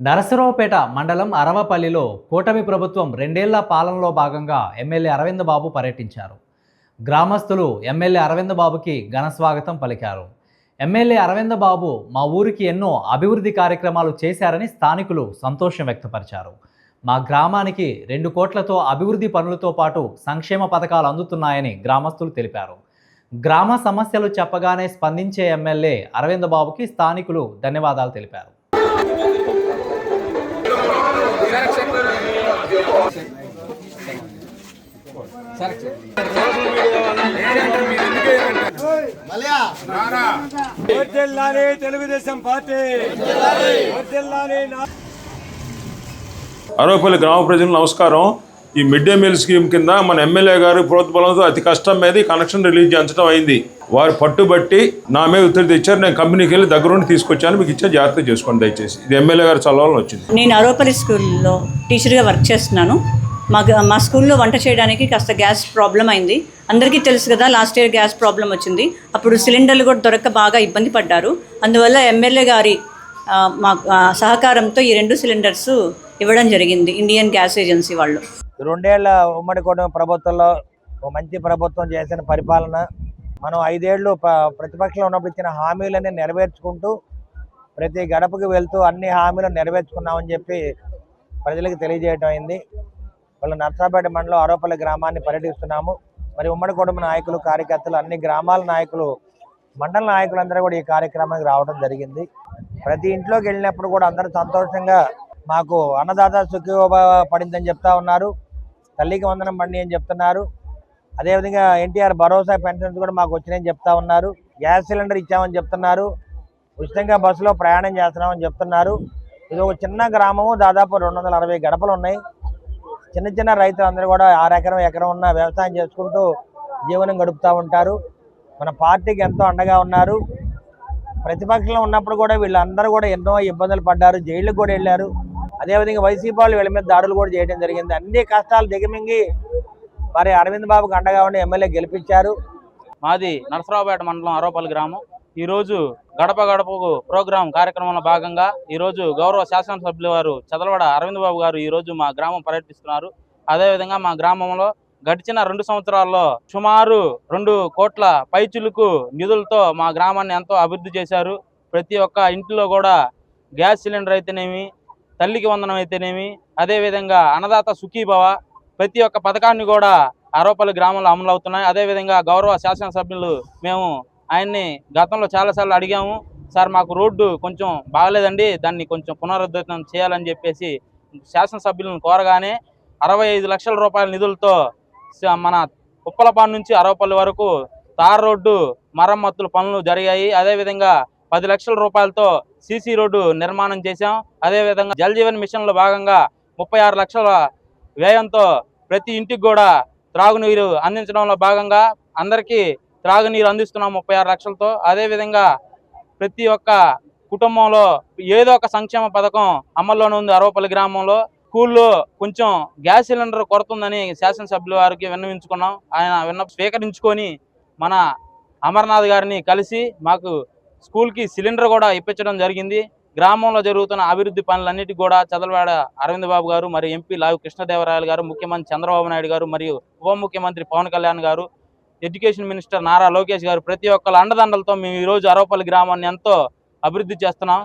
నరసరావుపేట మండలం అరవపల్లిలో కూటమి ప్రభుత్వం 2 ఏళ్ల పాలనలో భాగంగా ఎమ్మెల్యే అరవింద్ బాబు పర్యటించారు. గ్రామస్తులు ఎమ్మెల్యే అరవింద్ బాబుకి ఘన స్వాగతం పలికారు. ఎమ్మెల్యే అరవింద్ బాబు మా ఊరికి ఎన్నో అభివృద్ధి కార్యక్రమాలు చేశారని స్థానికులు సంతోషం వ్యక్తపరిచారు. మా గ్రామానికి 2 కోట్లతో అభివృద్ధి పనులతో పాటు సంక్షేమ పథకాలు అందుతున్నాయని గ్రామస్తులు తెలిపారు. గ్రామ సమస్యలు చెప్పగానే స్పందించే ఎమ్మెల్యే అరవింద్ బాబుకి స్థానికులు ధన్యవాదాలు తెలిపారు. తెలుగుదేశం పార్టీ అరవపల్లి గ్రామ ప్రజలకు నమస్కారం. ఈ మిడ్ డే మీల్ స్కీమ్ కింద మన ఎమ్మెల్యే గారు ప్రోత్బలంతో అతి కష్టం మీద కనెక్షన్ రిలీజ్ చేయించడం అయింది. వారు పట్టుబట్టి నా మీద ఒత్తిడి తెచ్చారు. నేను కంపెనీకి వెళ్ళి దగ్గరుండి తీసుకొచ్చాను. మీకు ఇచ్చే జాగ్రత్త చేసుకోండి దయచేసి. ఇది ఎమ్మెల్యే గారు చదవాలని వచ్చింది. నేను అరవపల్లి స్కూల్లో టీచర్గా వర్క్ చేస్తున్నాను. మా స్కూల్లో వంట చేయడానికి కాస్త గ్యాస్ ప్రాబ్లం అయింది. అందరికీ తెలుసు కదా, లాస్ట్ ఇయర్ గ్యాస్ ప్రాబ్లం వచ్చింది. అప్పుడు సిలిండర్లు కూడా దొరక్క బాగా ఇబ్బంది పడ్డారు. అందువల్ల ఎమ్మెల్యే గారి మా సహకారంతో ఈ 2 సిలిండర్స్ ఇవ్వడం జరిగింది ఇండియన్ గ్యాస్ ఏజెన్సీ వాళ్ళు. 2 ఏళ్ల ఉమ్మడి కూటమి ప్రభుత్వంలో మంచి ప్రభుత్వం చేసిన పరిపాలన, మనం 5 ఏళ్ళు ప్రతిపక్షంలో ఉన్నప్పుడు ఇచ్చిన హామీలన్నీ నెరవేర్చుకుంటూ ప్రతి గడపకు వెళ్తూ అన్ని హామీలను నెరవేర్చుకున్నామని చెప్పి ప్రజలకు తెలియజేయడం అయింది. వాళ్ళ నర్సాపేట మండలం అరవపల్లి గ్రామాన్ని పర్యటిస్తున్నాము. మరి ఉమ్మడి కుటుంబ నాయకులు, కార్యకర్తలు, అన్ని గ్రామాల నాయకులు, మండల నాయకులందరూ కూడా ఈ కార్యక్రమానికి రావడం జరిగింది. ప్రతి ఇంట్లోకి వెళ్ళినప్పుడు కూడా అందరూ సంతోషంగా మాకు అన్నదాత సుఖీభవ పడిందని చెప్తా ఉన్నారు, తల్లికి వందనం పండి అని చెప్తున్నారు. అదేవిధంగా ఎన్టీఆర్ భరోసా పెన్షన్స్ కూడా మాకు వచ్చినాయని చెప్తా ఉన్నారు. గ్యాస్ సిలిండర్ ఇచ్చామని చెప్తున్నారు. ఉచితంగా బస్సులో ప్రయాణం చేస్తున్నామని చెప్తున్నారు. ఇది ఒక చిన్న గ్రామము, దాదాపు 260 గడపలు ఉన్నాయి. చిన్న చిన్న రైతులందరూ కూడా 6 ఎకరం ఉన్న వ్యవసాయం చేసుకుంటూ జీవనం గడుపుతూ ఉంటారు. మన పార్టీకి ఎంతో అండగా ఉన్నారు. ప్రతిపక్షంలో ఉన్నప్పుడు కూడా వీళ్ళందరూ కూడా ఎన్నో ఇబ్బందులు పడ్డారు, జైళ్ళకు కూడా వెళ్ళారు. అదేవిధంగా వైసీపీ వాళ్ళు వీళ్ళ మీద దాడులు కూడా చేయడం జరిగింది. అన్ని కష్టాలు దిగమింగి మరి అరవింద్ బాబుకి అండగా ఉండి ఎమ్మెల్యే గెలిపించారు. మాది నరసరావుపేట మండలం అరవపల్లి గ్రామం. ఈరోజు గడప గడపకు ప్రోగ్రాం కార్యక్రమంలో భాగంగా ఈరోజు గౌరవ శాసనసభ్యుల వారు చదలవాడ అరవింద్ బాబు గారు ఈరోజు మా గ్రామం పర్యటిస్తున్నారు. అదేవిధంగా మా గ్రామంలో గడిచిన 2 సంవత్సరాల్లో సుమారు 2 కోట్ల పైచులకు నిధులతో మా గ్రామాన్ని ఎంతో అభివృద్ధి చేశారు. ప్రతి ఒక్క ఇంట్లో కూడా గ్యాస్ సిలిండర్ అయితేనేమి, తల్లికి వందనం అయితేనేమి, అదేవిధంగా అన్నదాత సుఖీభవ ప్రతి ఒక్క పథకాన్ని కూడా అరవపల్లి గ్రామంలో అమలు అవుతున్నాయి. అదేవిధంగా గౌరవ శాసనసభ్యులు మేము ఆయన్ని గతంలో చాలాసార్లు అడిగాము, సార్ మాకు రోడ్డు కొంచెం బాగలేదండి, దాన్ని కొంచెం పునరుద్ధరణ చేయాలని చెప్పేసి శాసనసభ్యులను కోరగానే 65 లక్షల రూపాయల నిధులతో మన ఉప్పలపాడు నుంచి అరవపల్లి వరకు తార్ రోడ్డు మరమ్మతుల పనులు జరిగాయి. అదేవిధంగా 10 లక్షల రూపాయలతో సీసీ రోడ్డు నిర్మాణం చేశాం. అదేవిధంగా జల్ జీవన్ మిషన్లో భాగంగా 36 లక్షల వ్యయంతో ప్రతి ఇంటికి కూడా త్రాగునీరు అందించడంలో భాగంగా అందరికీ త్రాగునీరు అందిస్తున్నాం 36 లక్షలతో. అదేవిధంగా ప్రతి ఒక్క కుటుంబంలో ఏదో ఒక సంక్షేమ పథకం అమల్లోనే ఉంది. అరవపల్లి గ్రామంలో స్కూల్లో కొంచెం గ్యాస్ సిలిండర్ కొరతుందని శాసనసభ్యుల వారికి విన్నవించుకున్నాం. ఆయన విన్నపం స్వీకరించుకొని మన అమర్నాథ్ గారిని కలిసి మాకు స్కూల్కి సిలిండర్ కూడా ఇప్పించడం జరిగింది. గ్రామంలో జరుగుతున్న అభివృద్ధి పనులన్నిటికీ కూడా చదలవాడ అరవింద్ బాబు గారు, మరి ఎంపీ లావు కృష్ణదేవరాయలు గారు, ముఖ్యమంత్రి చంద్రబాబు నాయుడు గారు, మరియు ఉప ముఖ్యమంత్రి పవన్ కళ్యాణ్ గారు, ఎడ్యుకేషన్ మినిస్టర్ నారా లోకేష్ గారు ప్రతి ఒక్కళ్ళ అండదండలతో మేము ఈరోజు అరవపల్లి గ్రామాన్ని ఎంతో అభివృద్ధి చేస్తున్నాం.